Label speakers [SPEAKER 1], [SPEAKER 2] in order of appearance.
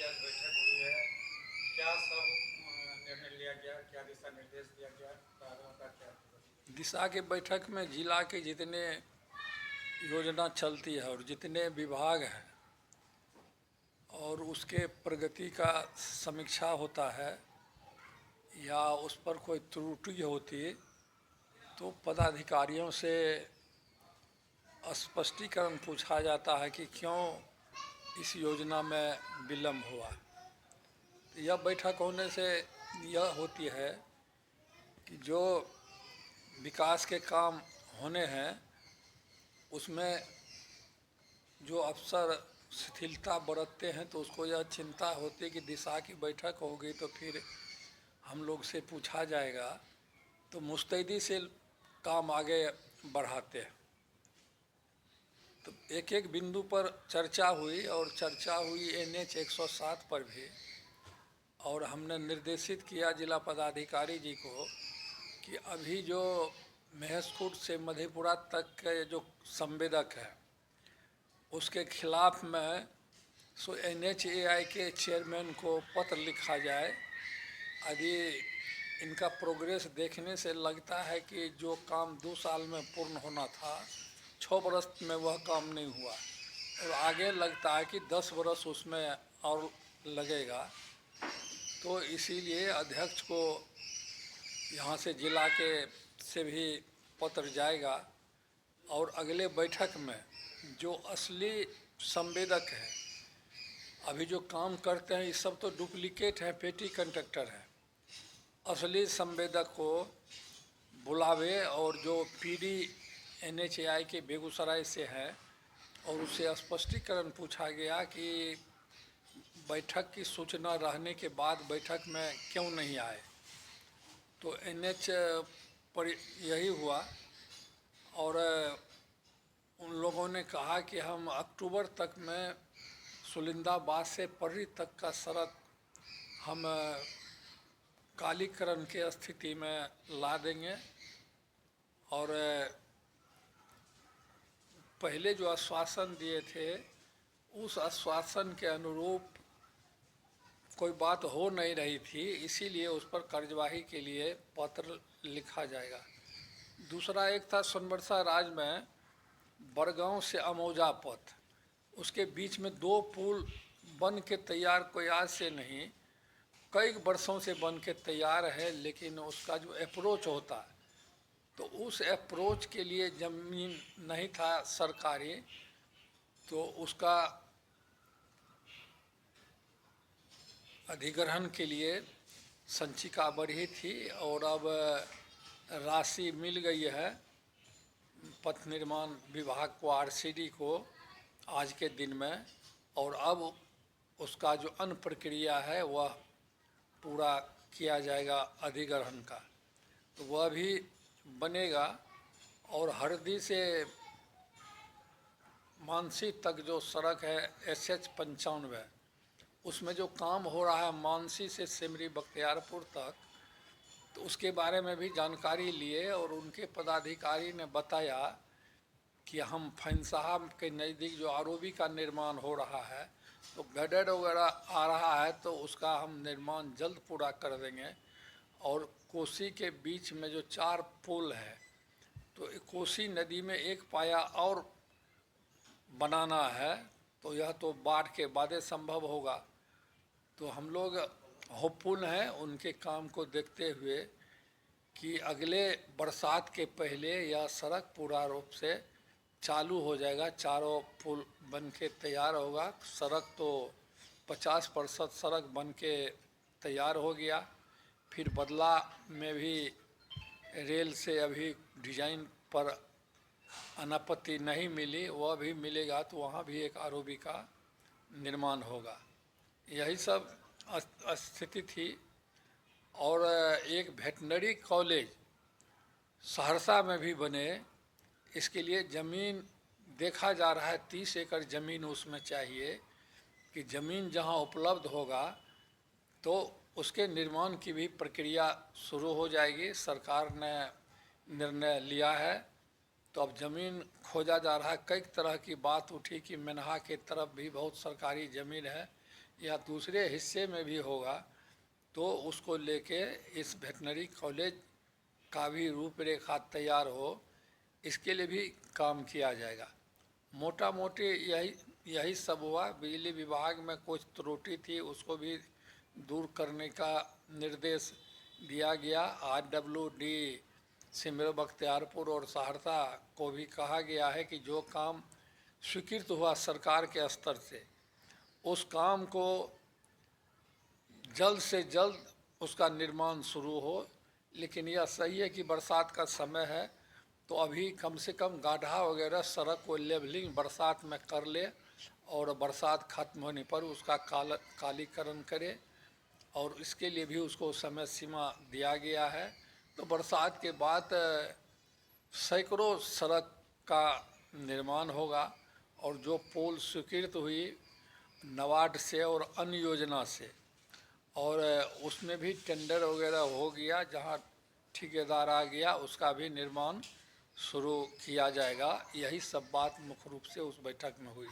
[SPEAKER 1] आज बैठक हुई है, क्या सब निर्णय लिया गया, क्या दिशा निर्देश दिया गया, कार्यों का क्या प्रगति?
[SPEAKER 2] दिशा के बैठक में जिला के जितने योजना चलती है और जितने विभाग हैं और उसके प्रगति का समीक्षा होता है या उस पर कोई त्रुटि होती है तो पदाधिकारियों से स्पष्टीकरण पूछा जाता है कि क्यों इस योजना में विलम्ब हुआ। यह बैठक होने से यह होती है कि जो विकास के काम होने हैं उसमें जो अफसर शिथिलता बरतते हैं तो उसको यह चिंता होती है कि दिशा की बैठक होगी तो फिर हम लोग से पूछा जाएगा, तो मुस्तैदी से काम आगे बढ़ाते हैं। तो एक एक बिंदु पर चर्चा हुई और चर्चा हुई NH 107 पर भी, और हमने निर्देशित किया जिला पदाधिकारी जी को कि अभी जो महेशखूंट से मधेपुरा तक के जो संवेदक है उसके खिलाफ में NHAI के चेयरमैन को पत्र लिखा जाए। यदि इनका प्रोग्रेस देखने से लगता है कि जो काम 2 साल में पूर्ण होना था 6 बरस में वह काम नहीं हुआ और आगे लगता है कि 10 बरस उसमें और लगेगा, तो इसीलिए अध्यक्ष को यहाँ से जिला के से भी पत्र जाएगा और अगले बैठक में जो असली संवेदक है, अभी जो काम करते हैं ये सब तो डुप्लीकेट है, पेटी कंट्रैक्टर है, असली संवेदक को बुलावे और जो PD NHAI के बेगूसराय से है और उससे स्पष्टीकरण पूछा गया कि बैठक की सूचना रहने के बाद बैठक में क्यों नहीं आए। तो NH पर यही हुआ और उन लोगों ने कहा कि हम अक्टूबर तक में सुलिंदाबाद से पर्री तक का सड़क हम कालीकरण के स्थिति में ला देंगे और पहले जो आश्वासन दिए थे उस आश्वासन के अनुरूप कोई बात हो नहीं रही थी, इसीलिए उस पर कार्यवाही के लिए पत्र लिखा जाएगा। दूसरा एक था सोनबरसा राज में बड़गांव से अमौजा पथ, उसके बीच में 2 पुल बन के तैयार, कोई आज से नहीं कई वर्षों से बन के तैयार है, लेकिन उसका जो अप्रोच होता है तो उस अप्रोच के लिए ज़मीन नहीं था सरकारी, तो उसका अधिग्रहण के लिए संचिका बढ़ी थी और अब राशि मिल गई है पथ निर्माण विभाग को, RCD को आज के दिन में, और अब उसका जो अन्य प्रक्रिया है वह पूरा किया जाएगा अधिग्रहण का, तो वह भी बनेगा। और हरदी से मानसी तक जो सड़क है SH 95 उसमें जो काम हो रहा है मानसी से सिमरी बख्तियारपुर तक, तो उसके बारे में भी जानकारी लिए और उनके पदाधिकारी ने बताया कि हम फैन साहब के नज़दीक जो ROB का निर्माण हो रहा है तो गडर वगैरह आ रहा है तो उसका हम निर्माण जल्द पूरा कर देंगे। और कोसी के बीच में जो 4 पुल है तो कोसी नदी में एक पाया और बनाना है, तो यह तो बाढ़ के बाद संभव होगा। तो हम लोग होपफुल हैं उनके काम को देखते हुए कि अगले बरसात के पहले यह सड़क पूरा रूप से चालू हो जाएगा, चारों पुल बन के तैयार होगा। सड़क तो 50% सड़क बन के तैयार हो गया, फिर बदला में भी रेल से अभी डिजाइन पर अनापत्ति नहीं मिली, वह भी मिलेगा, तो वहाँ भी एक ROB का निर्माण होगा। यही सब स्थिति थी। और एक वेटनरी कॉलेज सहरसा में भी बने, इसके लिए ज़मीन देखा जा रहा है, 30 एकड़ ज़मीन उसमें चाहिए कि ज़मीन जहाँ उपलब्ध होगा तो उसके निर्माण की भी प्रक्रिया शुरू हो जाएगी। सरकार ने निर्णय लिया है, तो अब ज़मीन खोजा जा रहा है। कई तरह की बात उठी कि मेनहा के तरफ भी बहुत सरकारी ज़मीन है, या दूसरे हिस्से में भी होगा तो उसको लेके इस वेटनरी कॉलेज का भी रूपरेखा तैयार हो, इसके लिए भी काम किया जाएगा। मोटा मोटी यही सब हुआ। बिजली विभाग में कुछ त्रुटि थी, उसको भी दूर करने का निर्देश दिया गया। RWD सिमर बख्तियारपुर और सहरसा को भी कहा गया है कि जो काम स्वीकृत हुआ सरकार के स्तर से, उस काम को जल्द से जल्द उसका निर्माण शुरू हो। लेकिन यह सही है कि बरसात का समय है, तो अभी कम से कम गाढ़ा वगैरह सड़क को लेवलिंग बरसात में कर ले और बरसात खत्म होने पर उसका कालीकरण करे, और इसके लिए भी उसको समय सीमा दिया गया है। तो बरसात के बाद सैकड़ों सड़क का निर्माण होगा, और जो पोल स्वीकृत हुई नबार्ड से और अन्य योजना से, और उसमें भी टेंडर वगैरह हो गया, जहां ठेकेदार आ गया उसका भी निर्माण शुरू किया जाएगा। यही सब बात मुख्य रूप से उस बैठक में हुई।